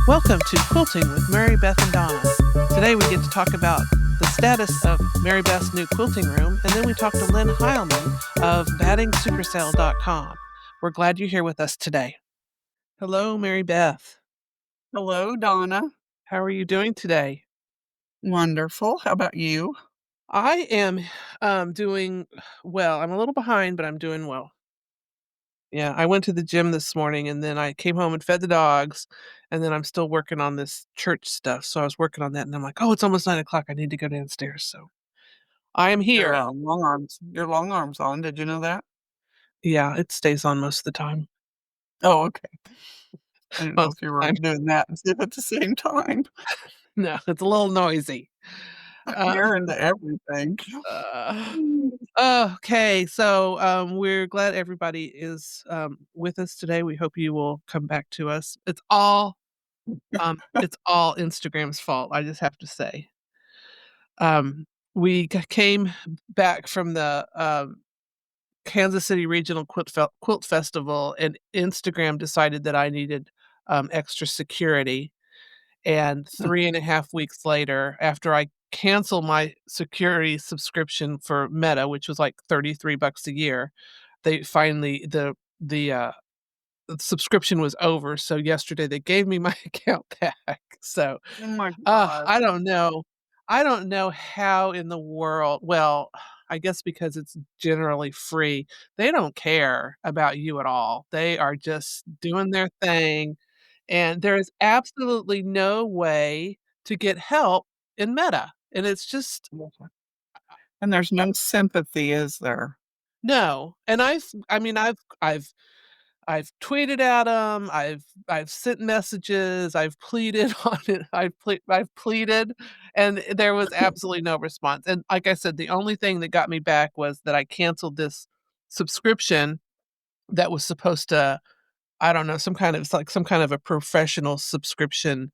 Welcome to Quilting with Mary Beth and Donna. Today we get to talk about the status of Mary Beth's new quilting room, and then we talk to Lyn Heilman of battingsupersale.com. We're glad you're here with us today. Hello, Mary Beth. Hello, Donna. How are you doing today? Wonderful. How about you? I am doing well. I'm a little behind, but I'm doing well. Yeah, I went to the gym this morning and then I came home and fed the dogs, and then I'm still working on this church stuff. So I was working on that and I'm like, oh, it's almost 9 o'clock. I need to go downstairs. So I am Your here. long arms on. Did you know that? Yeah, it stays on most of the time. Oh, okay. I didn't know Most if you of were the time. doing that and at the same time. No, it's a little noisy. Um, You're into everything. uh, Mm. okay, so we're glad everybody is with us today. We hope you will come back to us. It's all Instagram's fault. I just have to say. We came back from the Kansas City Regional Quilt Festival, and Instagram decided that I needed extra security. And 3.5 weeks later, after I canceled my security subscription for Meta, which was like 33 bucks a year, they finally the subscription was over. So yesterday they gave me my account back. So Oh my God. I don't know. I don't know how in the world, well, I guess because it's generally free, they don't care about you at all. They are just doing their thing, and there is absolutely no way to get help in Meta, and it's just And there's no sympathy, is there? no. And I mean, I've tweeted at 'em, I've sent messages, I've pleaded on it, I've pleaded, and there was absolutely no response, and like I said, the only thing that got me back was that I canceled this subscription that was supposed to, I don't know, it's like some kind of a professional subscription,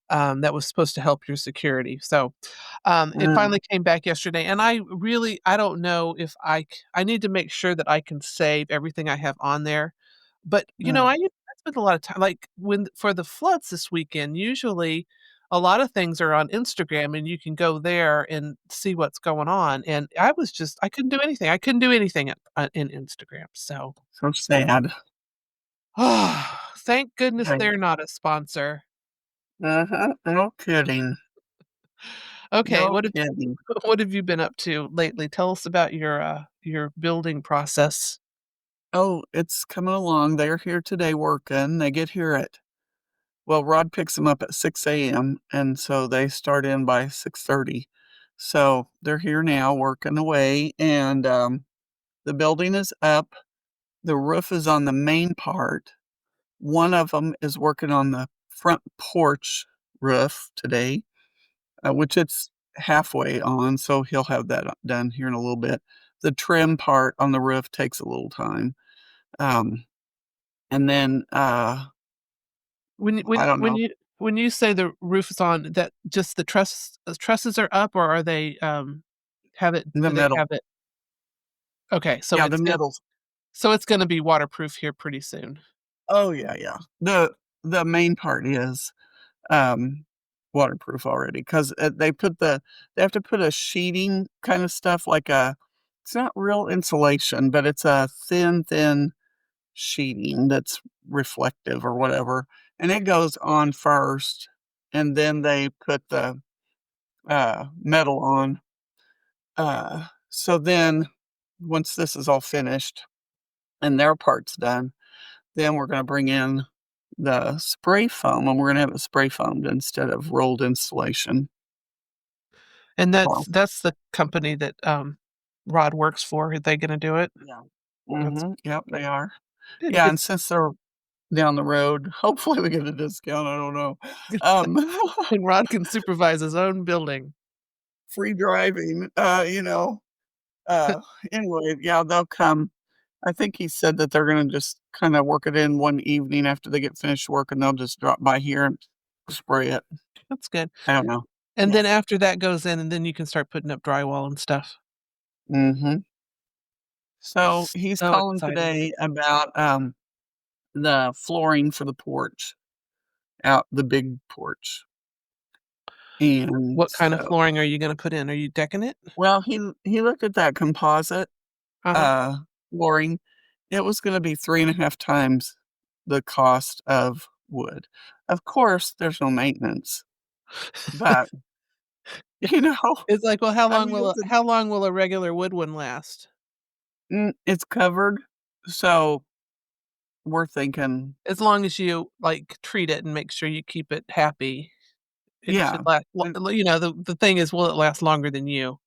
that was supposed to help your security. So, it Mm, finally came back yesterday, and I don't know if I need to make sure that I can save everything I have on there. But, mm, I spent a lot of time like, when for the floods this weekend, usually a lot of things are on Instagram, and you can go there and see what's going on, and I couldn't do anything. I couldn't do anything in Instagram, so so sad. thank goodness Right. they're not a sponsor. Uh-huh. No kidding. Okay, No kidding. what have you been up to lately? Tell us about your building process. Oh, it's coming along. They're here today working. They get here at Well, Rod picks them up at 6 a.m., and so they start in by 6:30. So, they're here now working away, and, the building is up. The roof is on the main part. One of them is working on the front porch roof today, which it's halfway on, so he'll have that done here in a little bit. The trim part on the roof takes a little time, um, and then, When you when I don't when know, you when you say the roof is on, that just the trusses are up, or are they, the do they middle. have it okay, Yeah, the middle. so it's gonna be waterproof here pretty soon. Oh, yeah, yeah. The main part is, um, waterproof already 'cause, they have to put a sheeting kinda stuff like a it's not real insulation, but it's a thin sheeting that's reflective or whatever, and it goes on first, and then they put the, metal on. So then once this is all finished and their part's done, then we're gonna bring in the spray foam, and we're gonna have it spray foamed instead of rolled insulation. And Well, that's the company that, Rod works for. Are they gonna do it? yeah. That's Mhm, yep, they are. good. Yeah, and since they're down the road, hopefully we get a discount, I don't know. Um, And Rod can supervise his own building. free driving, uh, anyway, yeah, they'll come. I think he said that they're gonna just kinda work it in one evening after they get finished work, and they'll just drop by here and spray it. That's good. I don't know. And Yeah. then after that goes in, and then you can start putting up drywall and stuff. Mhm. So, he's So calling exciting. today about, the flooring for the porch, out the big porch. And What kind of so flooring are you gonna put in? Are you decking it? well, he looked at that composite, Uh-huh. uh, flooring. It was gonna be 3.5 times the cost of wood. Of course, there's no maintenance, but, you know, It's like, well, I mean, it's a how long will a regular wood one last? it's covered, so we're thinking As long as you, like, treat it and make sure you keep it happy, it yeah, should last and you know, the thing is, will it last longer than you?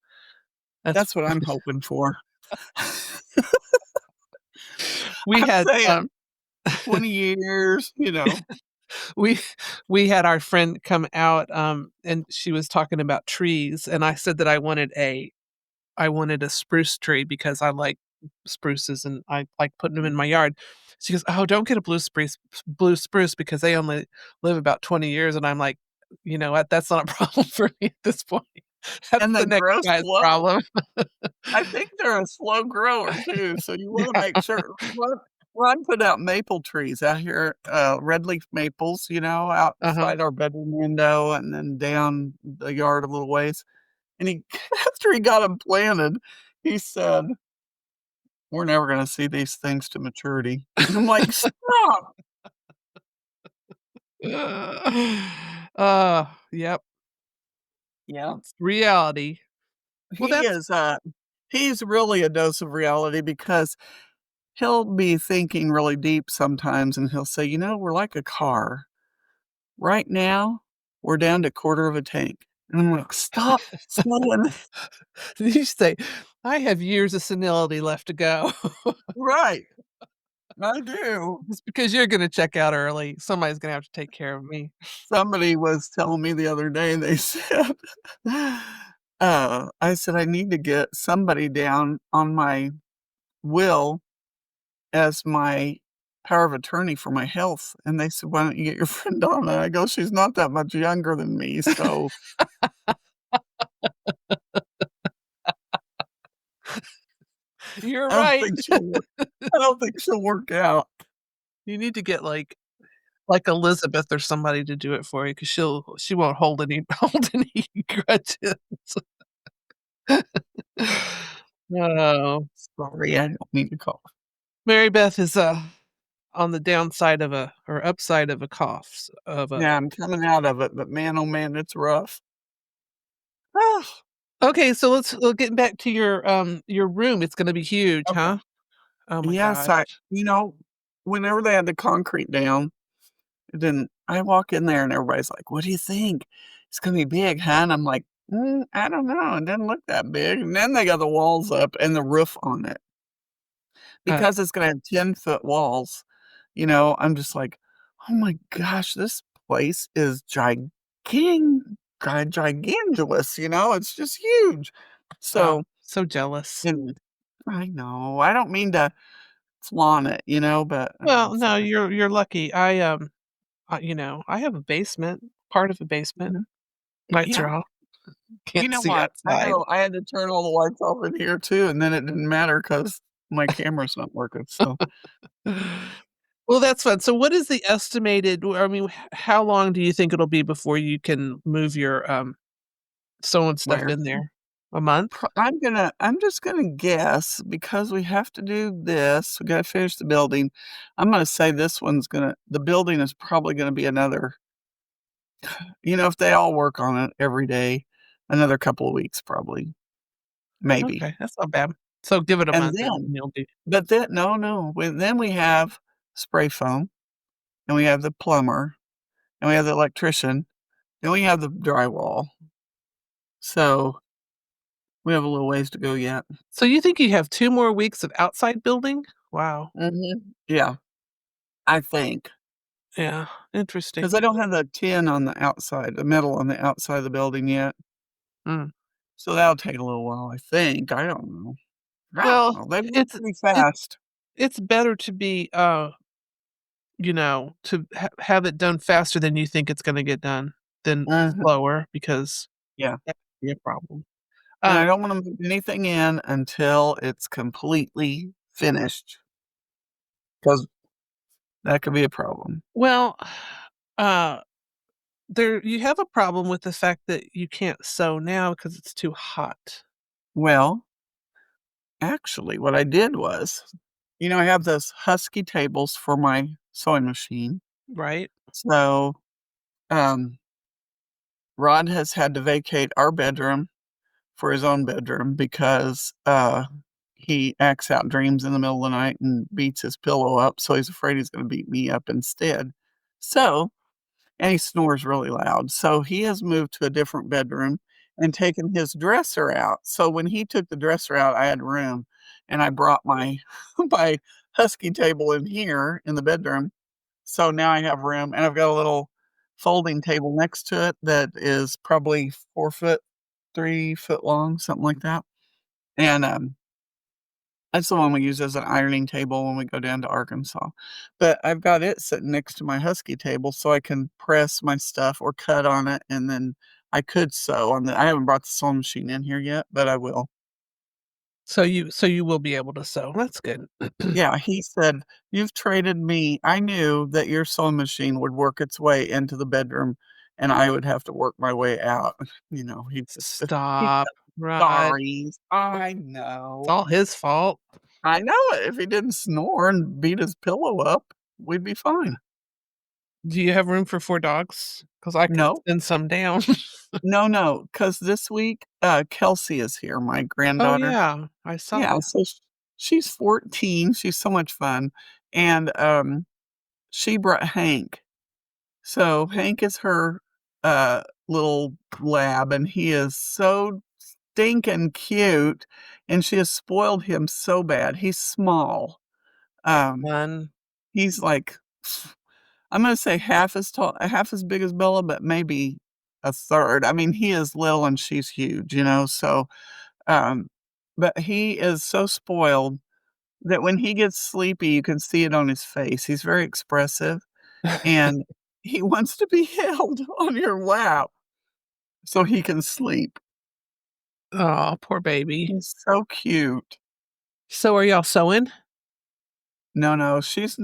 That's that's what I'm hoping for. we I'm had, saying 20 years, you know. we we had our friend come out, and she was talking about trees, and I said that I wanted a spruce tree because I like spruces and I like putting them in my yard. She goes, "Oh, don't get a blue spruce because they only live about 20 years." And I'm like, "You know what? That's not a problem for me at this point. That's And they the next grow guy's slow. problem." I think they're a slow grower too, so you wanna make sure Ron put out maple trees out here, red leaf maples, you know, Uh-huh. outside our bedroom window and then down the yard a little ways, and he after he got them planted, he said, "We're never gonna see these things to maturity." And I'm like, "Stop." Yep, Yeah. it's reality. Well, He is, he's really a dose of reality because he'll be thinking really deep sometimes, and he'll say, "You know, we're like a car. Right now, we're down to quarter of a tank." And I'm like, "Stop saying" you say, "I have years of senility left to go." Right, I do. It's because you're gonna check out early. Somebody's gonna have to take care of me. Somebody was telling me the other day, they said, I said, "I need to get somebody down on my will as my power of attorney for my health." And they said, "Why don't you get your friend Donna?" I go, "She's not that much younger than me, so You're I don't right. think she'll work I don't think she'll work out." You need to get, like Elizabeth or somebody to do it for you, because she won't hold any hold any grudges. Oh. Sorry, I don't mean to call. Mary Beth is, on the downside of a or upside of a cough, of a Yeah, I'm coming out of it, but man, oh man, it's rough. Ah, okay, so getting back to your room, it's gonna be huge, okay. huh? Oh my Yes, gosh. whenever they had the concrete down, then I walk in there and everybody's like, "What do you think? It's gonna be big, huh?" And I'm like, I don't know. It doesn't look that big." And then they got the walls up and the roof on it. Uh, Because it's gonna have 10-foot walls, I'm just like, "Oh my gosh, this place is gigantuous," it's just huge. wow, So so jealous. and I know, I don't mean to flaunt it, but Well, it's no, like you're lucky. I have a basement, part of a basement. mhm, Lights are yeah. off. You Can't know see what? I outside. know I had to turn all the lights off in here too, and then it didn't matter because my camera's not working, so Well, that's fun. So what is the estimated I mean, how long do you think it'll be before you can move your, sewing stuff where in there? A month? I'm just gonna guess because we have to do this, we gotta finish the building. I'm gonna say the building is probably gonna be another if they all work on it every day, another couple of weeks probably, maybe. Okay, that's not bad. So give it a And month and then you'll be but then no, then we have spray foam, and we have the plumber, and we have the electrician, and we have the drywall. So, we have a little ways to go yet. so you think you have 2 more weeks of outside building? Wow. Mhm. Yeah, I think. Yeah, 'Cause interesting. I don't have the tin on the outside, the metal on the outside of the building yet, Mm. so that'll take a little while, I think, I don't Well, know, they move it's pretty it's fast. it's better to be, to have it done faster than you think it's gonna get done than Mhm, slower because yeah, that could be a problem. and I Um, don't wanna move anything in until it's completely finished, 'cause that could be a problem. well Uh, there you have a problem with the fact that you can't sew now because it's too hot, Well, actually, what I did was, I have those husky tables for my sewing machine. right? So, um, Rod has had to vacate our bedroom for his own bedroom because, he acts out dreams in the middle of the night and beats his pillow up, so he's afraid he's gonna beat me up instead. So and he snores really loud, so he has moved to a different bedroom and taken his dresser out. So when he took the dresser out, I had room, and I brought my my husky table in here in the bedroom, so now I have room, and I've got a little folding table next to it that is probably 4 foot, 3 foot long, something like that, and, that's the one we use as an ironing table when we go down to Arkansas, but I've got it sitting next to my husky table so I can press my stuff or cut on it, and then I could sew on the I haven't brought the sewing machine in here yet, but I will. So you will be able to sew. That's good. Yeah, he said, "You've traded me I knew that your sewing machine would work its way into the bedroom, and I would have to work my way out." He just he Stop. Right. sorry. I It's know. all his fault. I know it. If he didn't snore and beat his pillow up, we'd be fine. Do you have room for 4 dogs? Because I could No. send some down. No, no, because this week, Kelsey is here, my Oh, granddaughter. yeah. I saw Yeah, that. so she's 14, she's so much fun, and, she brought Hank. So Hank is her, little lab, and he is so stinking cute, and she has spoiled him so bad. He's small. Um, Fun. he's like, I'm gonna say half as big as Bella, but maybe a third. I mean, he is little and she's huge, so, um, but he is so spoiled that when he gets sleepy, you can see it on his face. He's very expressive, and he wants to be held on your lap so he can sleep. Oh, poor baby. He's so cute. So are y'all sewing? No, no, she's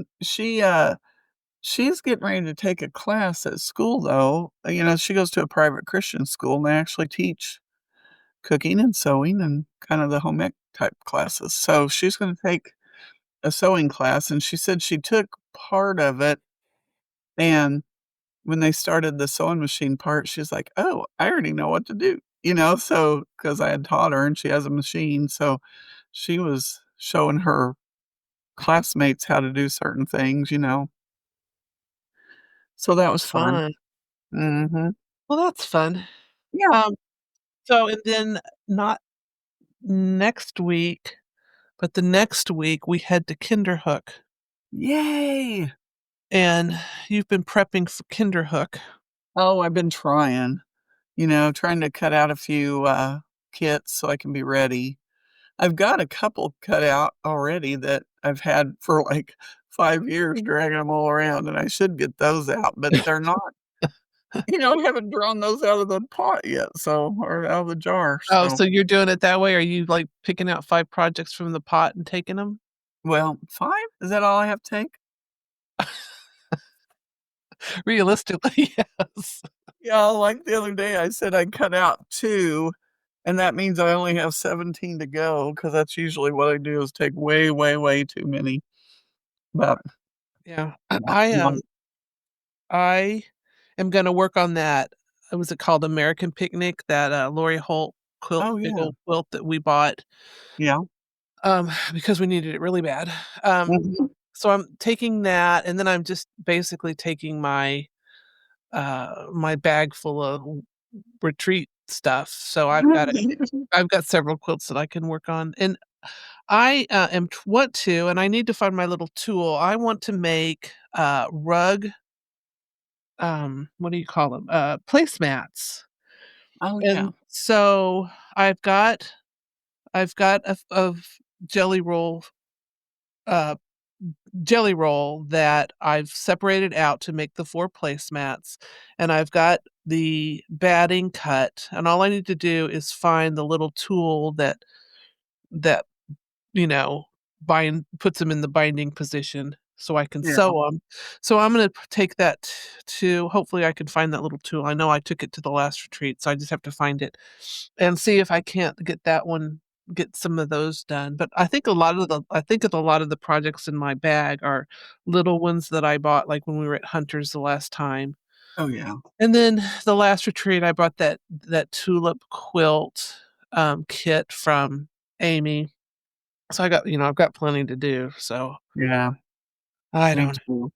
getting ready to take a class at school, though. She goes to a private Christian school, and they actually teach cooking and sewing and kind of the home ec type classes. So she's gonna take a sewing class, and she said she took part of it, and when they started the sewing machine part, she's like, "Oh, I already know what to do," so because I had taught her and she has a machine, so she was showing her classmates how to do certain things. So that was fun. Fun. Mhm. Well, that's fun. Yeah. Um, so and then not next week, but the next week, we head to Kinderhook, Yay! and you've been prepping for Kinderhook. Oh, I've been trying to cut out a few, kits so I can be ready. I've got a couple cut out already that I've had for, like, 5 years dragging them all around, and I should get those out, but they're not I haven't drawn those out of the pot yet, or out of the jar, Oh, so so you're doing it that way? Are you, like, picking out 5 projects from the pot and taking them? well, 5? Is that all I have to take? Realistically, yes. Yeah, like the other day, I said I'd cut out 2, and that means I only have 17 to go because that's usually what I do is take way, way, way too many, but Yeah. yeah, no. I am gonna work on that was it called American Picnic? That, Lori Holt Oh, big yeah. old quilt that we bought, Yeah. because we needed it really bad. Um, Mhm. so I'm taking that, and then I'm just basically taking my bag full of retreat stuff. So I've got several quilts that I can work on, and I, am t want to, and I need to find my little tool. I want to make, rug, what do you call them? Placemats. Oh, yeah. And so I've got I've got a jelly roll, uh, jelly roll that I've separated out to make the 4 placemats, and I've got the batting cut, and all I need to do is find the little tool that, you know, puts them in the binding position. so I can Yeah. sew them. So I'm gonna take that to hopefully I can find that little tool. I know I took it to the last retreat, so I just have to find it and see if I can't get some of those done. But I think of a lot of the projects in my bag are little ones that I bought, like, when we were at Hunter's the last time. Oh, yeah. And then the last retreat, I bought that tulip quilt, kit from Amy. So I've got plenty to do, so Yeah. I Me don't too.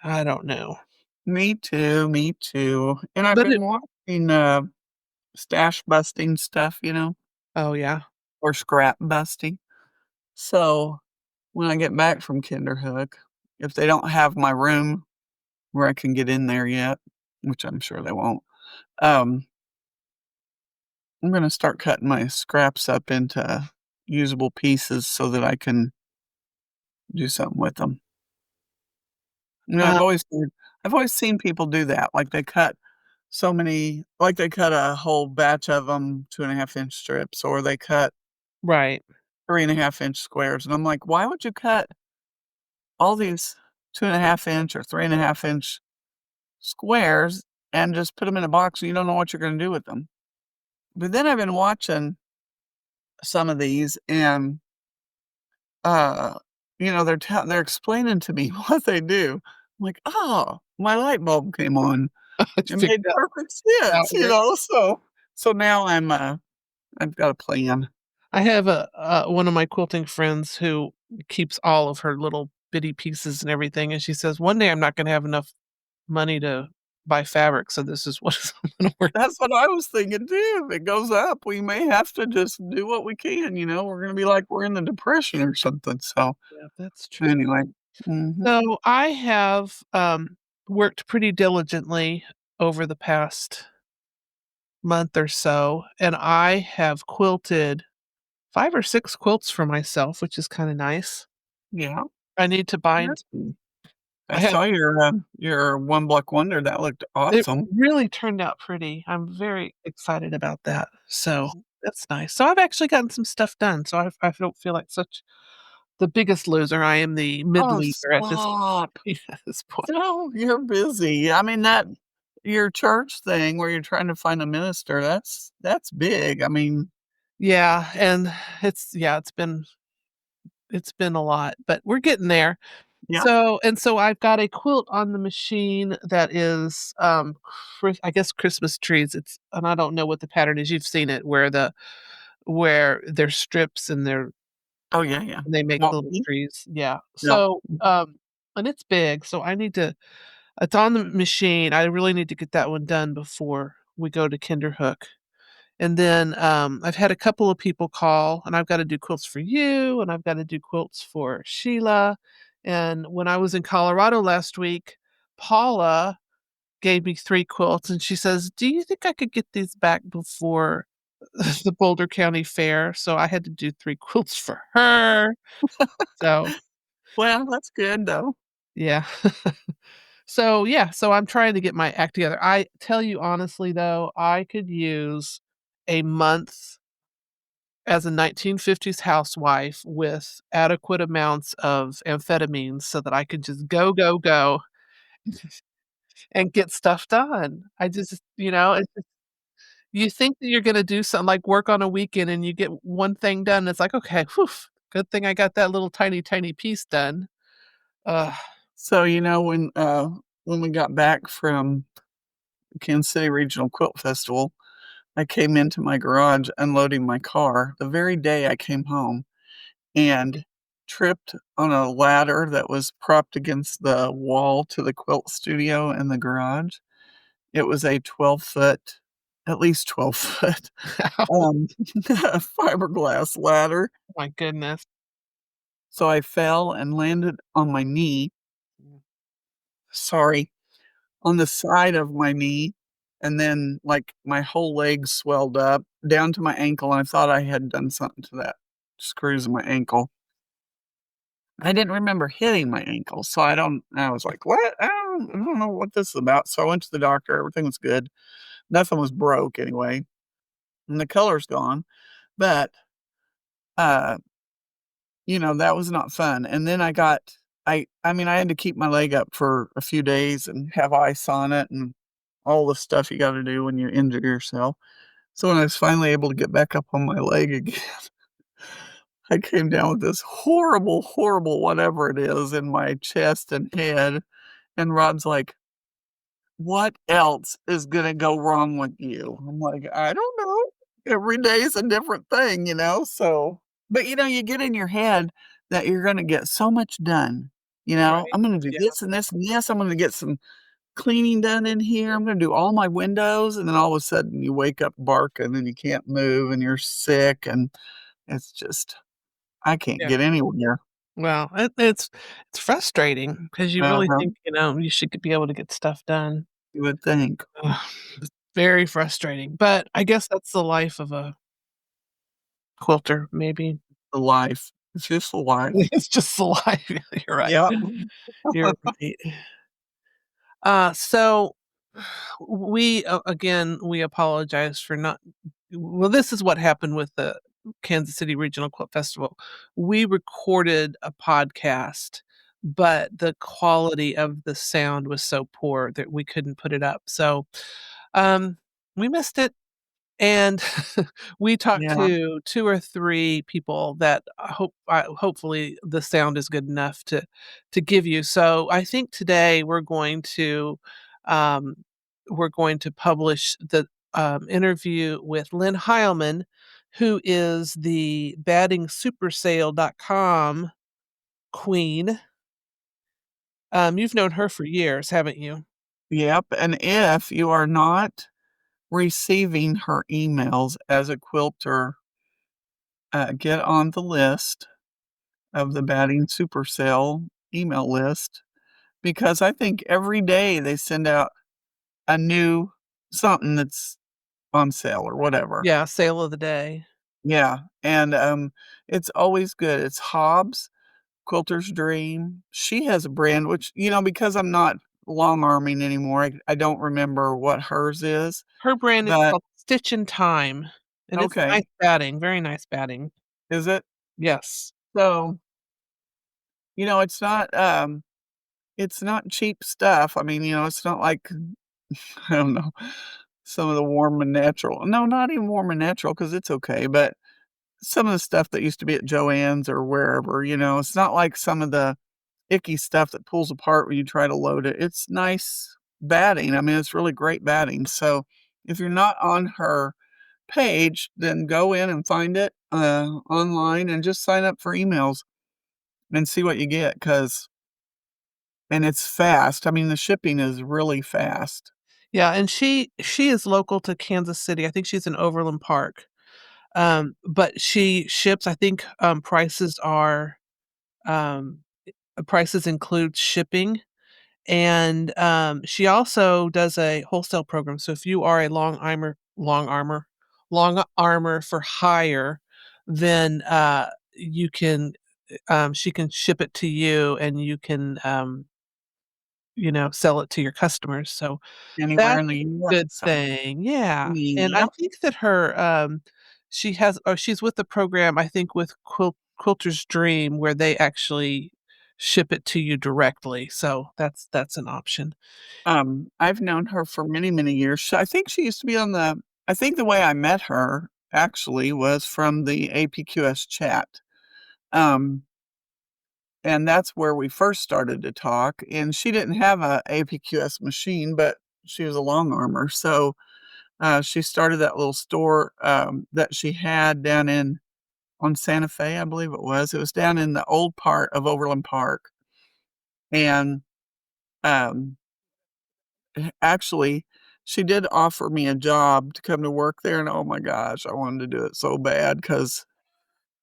I don't know. Me too, me too. And I've But been it watching, stash busting stuff, Oh, yeah? or scrap busting. So, when I get back from Kinderhook, if they don't have my room where I can get in there yet, which I'm sure they won't, um, I'm gonna start cutting my scraps up into usable pieces so that I can do something with them. Uh, I've always seen people do that, like, they cut a whole batch of them 2.5-inch strips, or they cut right. 3.5-inch squares, and I'm like, "Why would you cut all these 2.5-inch or 3.5-inch squares and just put them in a box and you don't know what you're gonna do with them?" But then I've been watching some of these and, uh, they're explaining to me what they do. I'm like, "Oh, my light bulb came on." I It figured made that perfect out sense, here. so now I've got a plan. I have one of my quilting friends who keeps all of her little bitty pieces and everything, and she says, "One day I'm not gonna have enough money to buy fabric, so this is what I'm gonna work." That's what I was thinking too. If it goes up, we may have to just do what we can, we're gonna be like we're in the depression or something, so, Yeah, that's true. anyway. Mhm. So, I have, worked pretty diligently over the past month or so, and I have quilted 5 or 6 quilts for myself, which is kinda nice. Yeah, I need to bind good. I I have saw your one block wonder, that looked it awesome. really turned out pretty. I'm very excited about that, so that's nice. So I've actually gotten some stuff done, so I don't feel like such the biggest loser. I am the mid Oh, loser at this stop. at this point. No, you're busy. I mean, your church thing where you're trying to find a minister, that's big. I mean, Yeah, and it's been a lot, but we're getting there. yeah. So I've got a quilt on the machine that is, I guess Christmas trees. And I don't know what the pattern is. You've seen it where there's strips Oh, yeah, yeah. and they make little Walton? trees. Yeah. Yep. So, and it's big, so it's on the machine. I really need to get that one done before we go to Kinderhook. And then, I've had a couple of people call, and I've gotta do quilts for you, and I've gotta do quilts for Sheila. And when I was in Colorado last week, Paula gave me 3 quilts, and she says, "Do you think I could get these back before the Boulder County Fair?" So I had to do 3 quilts for her. So, Well, that's good, though. yeah. So, yeah, so I'm trying to get my act together. I tell you honestly, though, I could use a month as a 1950s housewife with adequate amounts of amphetamines so that I could just go, go, go and get stuff done. I just it's just you think that you're gonna do something like work on a weekend and you get one thing done, it's like, "Okay, whew, good thing I got that little tiny, tiny piece done." Ugh. So, when we got back from Kansas City Regional Quilt Festival, I came into my garage unloading my car the very day I came home and tripped on a ladder that was propped against the wall to the quilt studio in the garage. It was a 12-foot, at least 12-foot, Oh fiberglass ladder. my goodness. So I fell and landed on my knee, Mm. sorry, on the side of my knee, and then, like, my whole leg swelled up down to my ankle, and I thought I had done something to that screws in my ankle. I didn't remember hitting my ankle, so I was like, "What? I don't know what this is about." So I went to the doctor, everything was good. Nothing was broke anyway, and the color's gone, but, uh, that was not fun, and then I got I mean, I had to keep my leg up for a few days and have ice on it and all the stuff you gotta do when you injure yourself. So when I was finally able to get back up on my leg again, I came down with this horrible, horrible whatever it is in my chest and head, and Rod's like, "What else is gonna go wrong with you?" I'm like, "I don't know. Every day is a different thing, you know?" So but, you get in your head that you're gonna get so much done, you know? Right. "I'm gonna do Yeah, this and this and this. I'm gonna get some cleaning done in here. I'm gonna do all my windows," and then all of a sudden you wake up barking and you can't move and you're sick, and it's just I can't yeah. get anywhere. Well, it's frustrating because you really Uh-huh. think, you should be able to get stuff done. You would think. Ugh, it's very frustrating, but I guess that's the life of a quilter, maybe. The life. It's just the life. It's just the life. You're right. Yep. You're right. So again, we apologize for not well, this is what happened with the Kansas City Regional Quilt Festival. We recorded a podcast, but the quality of the sound was so poor that we couldn't put it up. So, um, we missed it. And we talked Yeah. to 2 or 3 people that hopefully the sound is good enough to give you. So, I think today um, we're going to publish the, interview with Lyn Heilman, who is the battingsupersale.com queen. You've known her for years, haven't you? Yep, and if you are not receiving her emails as a quilter, get on the list of the batting super sale email list because I think every day they send out a new something that's on sale or whatever. Yeah, sale of the day. Yeah, and, it's always good. It's Hobbs, Quilter's Dream. She has a brand which, because I'm not long arming anymore, I don't remember what hers is, Her brand is but called Stitch in Time, and it's nice okay. batting, very nice batting. Is it? Yes. So, it's not cheap stuff. I mean, it's not like, I don't know, some of the warm and natural no, not even warm and natural because it's okay, but some of the stuff that used to be at Joann's or wherever, it's not like some of the icky stuff that pulls apart when you try to load it. It's nice batting. I mean, it's really great batting. So, if you're not on her page, then go in and find it, online and just sign up for emails and see what you get. Cause and it's fast. I mean, the shipping is really fast. Yeah, and she is local to Kansas City, I think she's in Overland Park, but she ships I think, um prices include shipping, and, she also does a wholesale program, so if you are a long armor for hire, then, she can ship it to you and you can, sell it to your customers, so Anywhere that's in the a good US. thing, yeah, and I Yep. think that she's with the program, I think, with Quilter's Dream, where they actually ship it to you directly, so that's an option. I've known her for many, many years. I think she used to be on the I think the way I met her actually was from the APQS chat. Um, and that's where we first started to talk, and she didn't have a APQS machine, but she was a long armer, so, she started that little store, that she had down in on Santa Fe, I believe it was. It was down in the old part of Overland Park, and, um actually, she did offer me a job to come to work there, and oh my gosh, I wanted to do it so bad because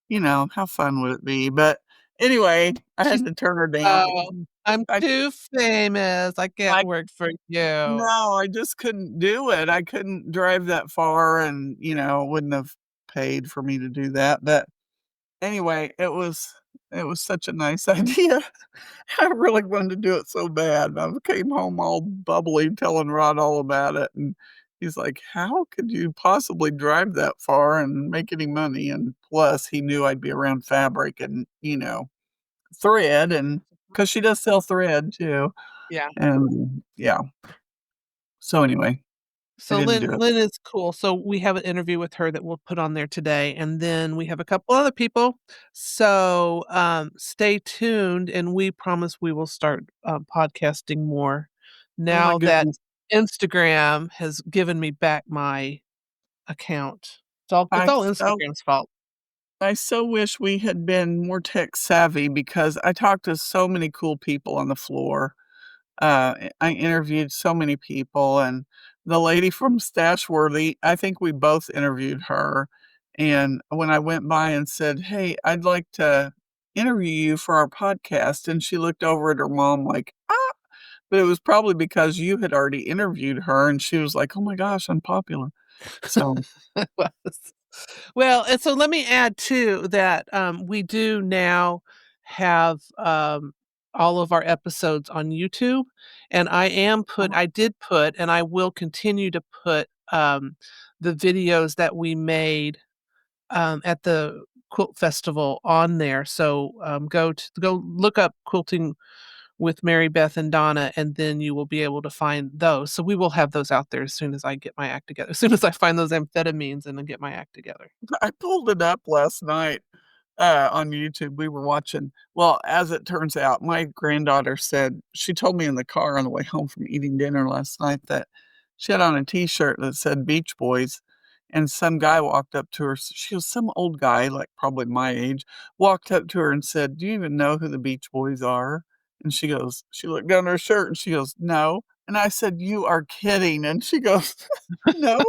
how fun would it be? But anyway, I She had said, to turn her down "Oh, because I'm I too famous, I can't I work for you." no, I just couldn't do it. I couldn't drive that far and, wouldn't have paid for me to do that, but anyway, it was such a nice idea. I really wanted to do it so bad. I came home all bubbly telling Rod all about it, and he's like, "How could you possibly drive that far and make any money?" And plus, he knew I'd be around fabric and, thread, and 'cause she does sell thread too, Yeah. and yeah. So anyway, I So didn't Lynn do it. Lynn is cool. So we have an interview with her that we'll put on there today, and then we have a couple other people. So, stay tuned, and we promise we will start, podcasting more Oh my now that goodness. Instagram has given me back my account. It's I all so Instagram's fault. I so wish we had been more tech savvy because I talked to so many cool people on the floor. I interviewed so many people, and the lady from Stashworthy, I think we both interviewed her, and when I went by and said, "Hey, I'd like to interview you for our podcast," and she looked over at her mom like, "Ah," but it was probably because you had already interviewed her, and she was like, "Oh my gosh, I'm popular." So, It was. Well, and so let me add too that, we do now have, all of our episodes on YouTube, and I did put, and I will continue to put, the videos that we made, at the quilt festival on there. So, go look up Quilting with Mary Beth and Donna, and then you will be able to find those. So we will have those out there as soon as I get my act together. As soon as I find those amphetamines and then get my act together. I pulled it up last night. On YouTube, we were watching well, as it turns out, my granddaughter said she told me in the car on the way home from eating dinner last night that she had on a T-shirt that said Beach Boys, and some guy walked up to her, she was some old guy, like, probably my age, walked up to her and said, "Do you even know who the Beach Boys are?" And she looked down her shirt and she goes, "No." And I said, "You are kidding." And she goes, "No."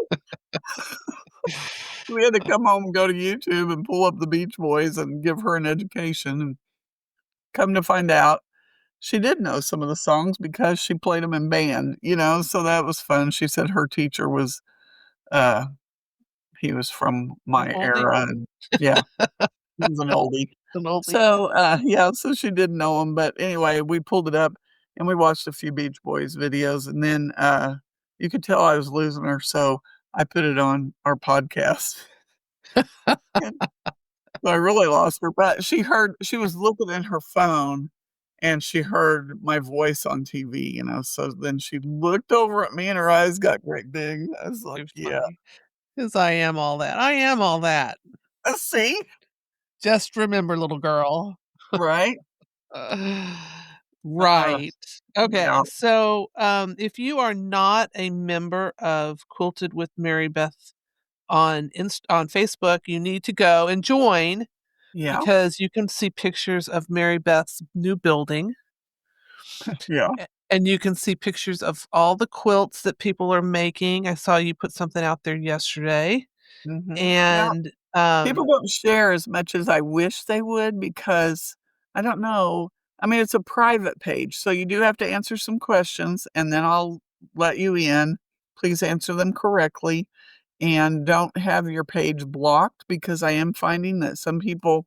We had to come home and go to YouTube and pull up the Beach Boys and give her an education, and come to find out, she did know some of the songs because she played them in band, so that was fun. She said her teacher was, uh he was from An my oldie? era, and yeah, he was an oldie. An oldie. So, yeah, so she did know him, but anyway, we pulled it up and we watched a few Beach Boys videos, and then, you could tell I was losing her, so I put it on our podcast. So I really lost her, but she was looking at her phone, and she heard my voice on TV, so then she looked over at me and her eyes got great big. I was like, Too "Yeah." funny. 'Cause I am all that. I am all that. See? Just remember, little girl. Right? Uh, Right. Okay, yeah, so, if you are not a member of Quilted with Mary Beth on Facebook, you need to go and join yeah, because you can see pictures of Mary Beth's new building, yeah, and you can see pictures of all the quilts that people are making. I saw you put something out there yesterday, mhm. Now, and, people don't share as much as I wish they would because I don't know. I mean, it's a private page, so you do have to answer some questions, and then I'll let you in. Please answer them correctly, and don't have your page blocked because I am finding that some people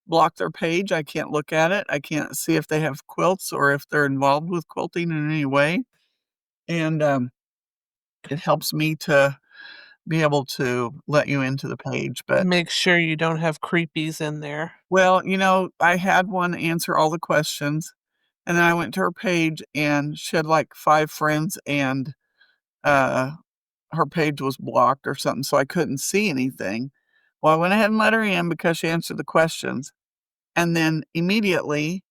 block their page. I can't look at it. I can't see if they have quilts or if they're involved with quilting in any way, and, it helps me to be able to let you into the page, but make sure you don't have creepies in there. well, I had one answer all the questions, and then I went to her page, and she had, like, 5 friends, and, uh, her page was blocked or something, so I couldn't see anything. Well, I went ahead and let her in because she answered the questions, and then immediately,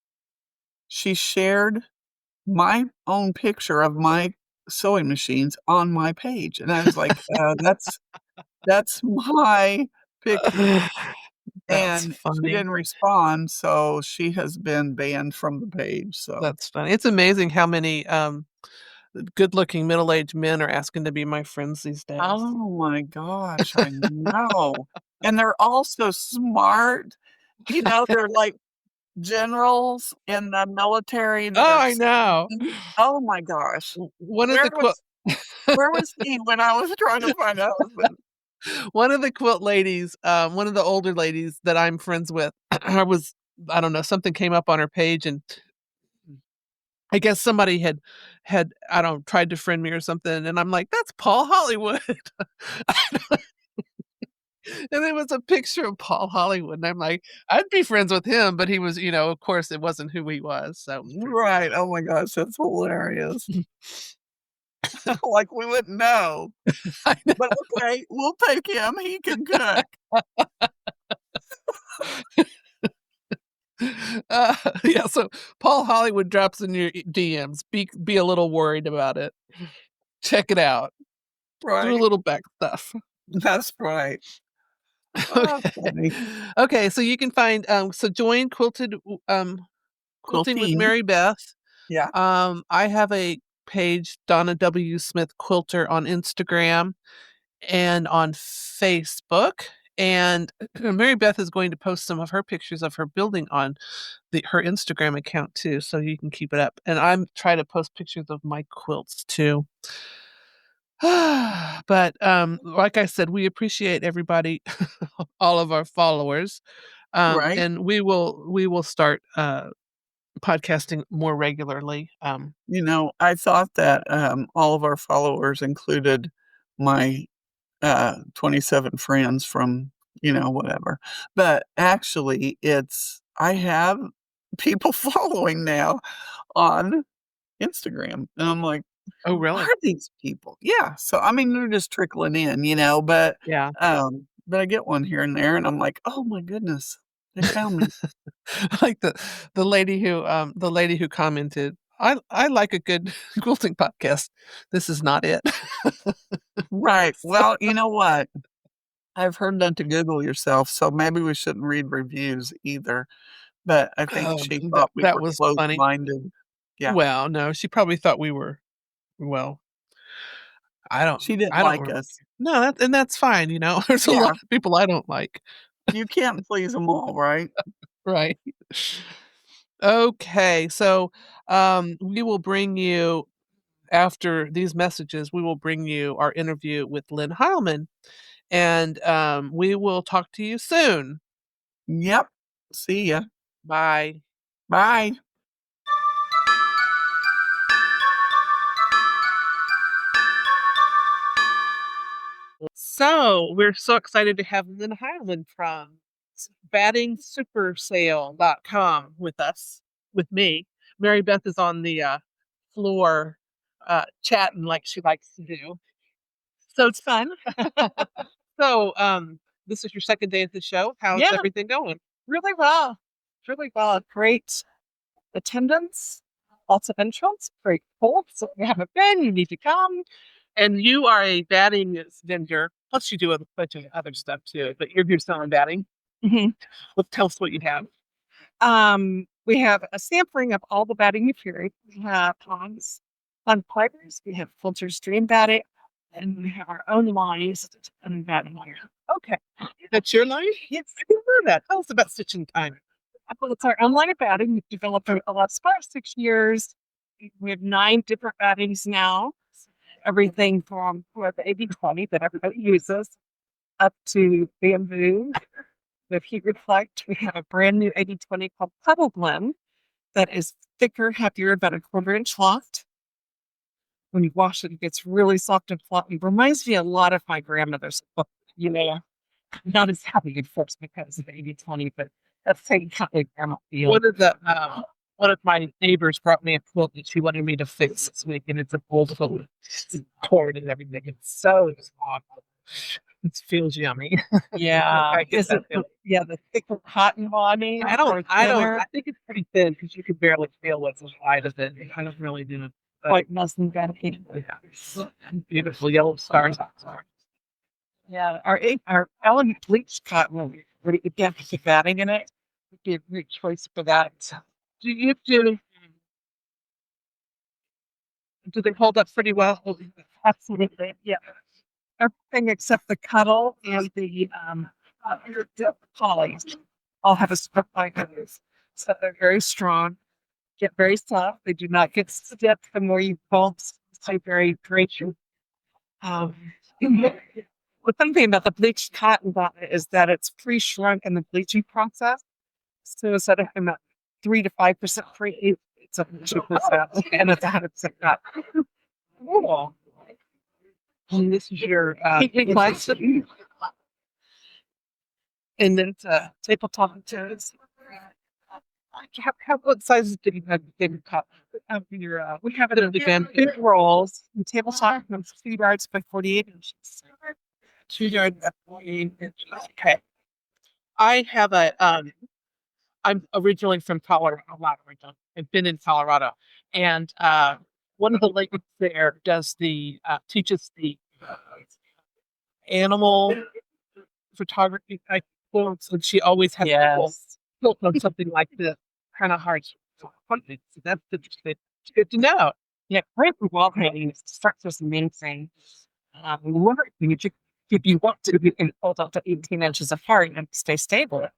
she shared my own picture of my sewing machines on my page, and I was like, that's my picture." That's And she funny. didn't respond, so she has been banned from the page, so That's funny. It's amazing how many, good-looking middle-aged men are asking to be my friends these days. oh my gosh, I know, and they're all so smart, they're like generals in the military that Oh, are I know. smart. Oh my gosh. One of Where the was where was he when I was trying to find a husband? one of the quilt ladies, one of the older ladies that I'm friends with, I don't know, something came up on her page, and I guess somebody had, I don't know, tried to friend me or something, and I'm like, "That's Paul Hollywood." And it was a picture of Paul Hollywood, and I'm like, I'd be friends with him, but he was, of course, it wasn't who he was, so it was pretty Right, oh my gosh, that's hilarious. funny. Like, we wouldn't know, I but okay, we'll take him, he can cook. Yeah, so Paul Hollywood drops in your DMs. Be a little worried about it. Check it out. Do a Right, little back stuff. that's right. Oh, Okay. funny. Okay, so you can find, so join Quilting with Quilting, Mary Beth. yeah, I have a page, Donna W. Smith Quilter on Instagram and on Facebook. And Mary Beth is going to post some of her pictures of her building on her Instagram account too, so you can keep it up. And I'm trying to post pictures of my quilts too. But like I said, we appreciate everybody, all of our followers. right. And we will start podcasting more regularly. I thought that, all of our followers included my 27 friends from, whatever. But actually, I have people following now on Instagram, and I'm like, Oh, "Who really? are these people?" Yeah, so, I mean, they're just trickling in, Yeah. but I get one here and there, and I'm like, "Oh my goodness, they found me." Like the lady who commented, I like a good quilting podcast. This is not it. Right, well, you know what? I've heard not to Google yourself, so maybe we shouldn't read reviews either. But I think Oh, she that thought we that were was funny. closed-minded. Yeah, Well, no, she probably thought we were, well, I don't she didn't I don't like re us. no, that's fine. There's a lot Yeah, of people I don't like. you can't please them all, right? Right. Okay, so, we will bring you after these messages, we will bring you our interview with Lyn Heilman, and, we will talk to you soon. Yep. See ya. Bye. Bye. So, we're so excited to have Lyn Heilman from battingsupersale.com with us, with me. Mary Beth is on the, floor, chatting like she likes to do. So it's fun. So, this is your second day at the show. How's Yeah, everything going? really well. Really well. Great attendance, lots of entrants, great pull. So if you haven't been, you need to come. And you are a batting vendor, plus you do a bunch of other stuff too, but you're selling batting. hmm Tell us what you have. We have a sampling of all the batting material. We have Hans fun pipers, we have Filter's Dream batting, and we have our own lines and batting here. Okay. That's your line? Yes. I didn't know that. Tell us about Stitching Time. Well, it's our own line of batting. We've developed it the last 5 or 6 years. We have 9 different battings now. Everything from the 80/20 that everybody uses up to bamboo with heat reflect. We have a brand new 80/20 called Puddle Blend that is thicker, heavier, about a 1/4 inch loft. When you wash it, it gets really soft and fluffy. Reminds me a lot of my grandmother's, you know, not as heavy, of course, because of 80/20, but that's same kind of grandma feel. One of my neighbors brought me a quilt that she wanted me to fix this week, and it's a gold quilt. It's torn and everything. It's so soft. It feels yummy. Yeah, I get is that it feeling. the thicker cotton body I or don't I don't thinner, I think it's pretty thin because you can barely feel what's inside of it. I don't really do it. But like muslin batting? yeah. Beautiful yellow stars. Yeah, our elegant bleached cotton, really again with the batting in it, would be a great choice for that. Do you do do they hold up pretty well? Absolutely, yeah. Everything except the cuddle and the polys all have a strip like those, so they're very strong, get very soft. They do not get stiff the more you pull. So very gracious. Um, What's something about the bleached cotton bonnet is that it's pre-shrunk in the bleaching process. So instead of having a 3 to 5% free, it's a 2%, and it's 100% cotton. Cool. And this is your Question. And then tabletop toes. What sizes do you have in your cup? We have it in big rolls. And tabletop comes 2 yards by 48 inches. 2 yards by 48 inches. Okay. I have I'm originally from Colorado. Not originally. I've been in Colorado, and one of the ladies there does teaches the animal photography type quilts, and she always has quilt on something like this, kind of hard. So that's interesting. It's good to know. Yeah, great for wall painting. Structure is the main thing. If you want to, you can hold up to 18 inches apart and stay stable.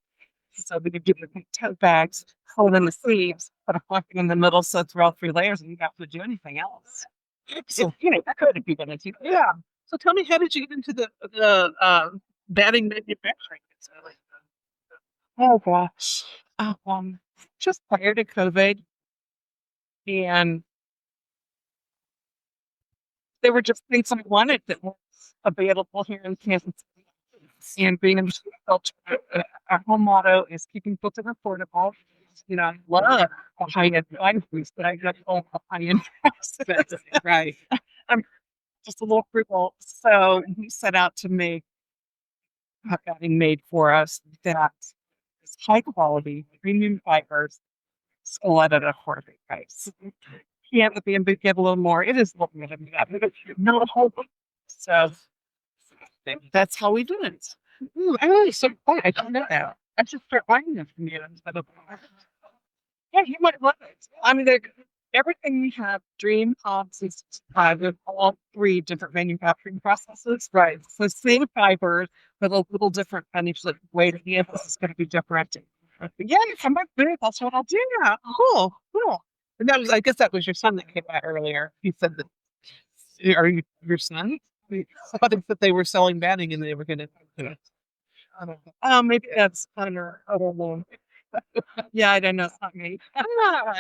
So we could give you tote bags, hold in the sleeves, put a pocket in the middle so it's all 3 layers, and you don't have to do anything else. So that could be good. Yeah. So tell me, how did you get into the batting manufacturing? Oh gosh, just prior to COVID, and there were just things I wanted that were available here in Kansas City. And being in culture, our home motto is keeping quilting affordable. I love a high-end foods, but I don't own a high-end house. Right. I'm just a little frugal. So we set out to make batting made for us that is high quality, premium fibers, sold at an affordable price. Can't the BMB give a little more? It is a little bit of that, but not a whole lot. So that's how we do it. I'm really so fun. I don't know that. I should start buying them from you instead of. Yeah, you might love it. I mean, everything we have, Dream, Hobbs, is with all 3 different manufacturing processes. Right. So same fibers, but a little different finish. The way that the emphasis is going to be different. But yeah, you come back booth. That's what I'll do. Yeah. Cool. And I guess that was your son that came out earlier. He said that. Are you your son? I thought that they were selling batting and they were going to. I don't know. Maybe that's Hunter. I don't know. Yeah, I don't know. It's not me.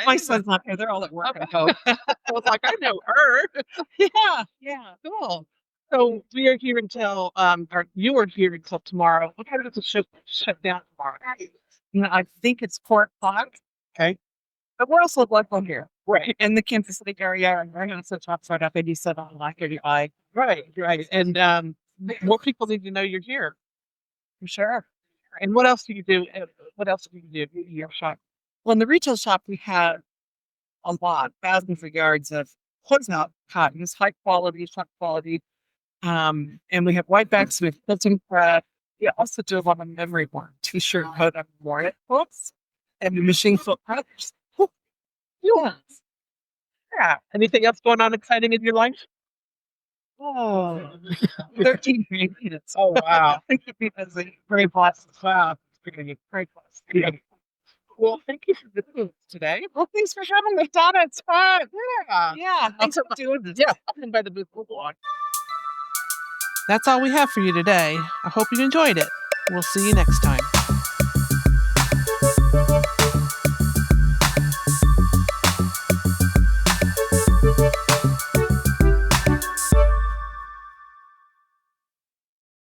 My son's not here. They're all at work. I hope. I was like, I know her. Yeah. Cool. So we are here until or you are here until tomorrow. What time does the show shut down tomorrow? I think it's 4:00. Okay. But we're also local here. Right. In the Kansas City area, and we're going to top right up 87 on I-35. Right. And more people need to know you're here. For sure. And what else do you do? What else do you do in your shop? Well, in the retail shop, we have a lot, thousands of yards of closeout cottons, high quality, top quality. And we have white backs with quilting press. We also do a lot of memory work, t-shirt, coat, and more quilts, and the machine quilt products. Yeah. Anything else going on exciting in your life? Oh, 13 grandkids. Oh, wow. Thank you, busy. Very blessed. Wow. Very blessed. Yeah. Well, thank you for visiting us today. Well, thanks for having me, Donna. It's fun. Yeah. Thanks for doing this. Yeah. I'll come by the booth. That's all we have for you today. I hope you enjoyed it. We'll see you next time.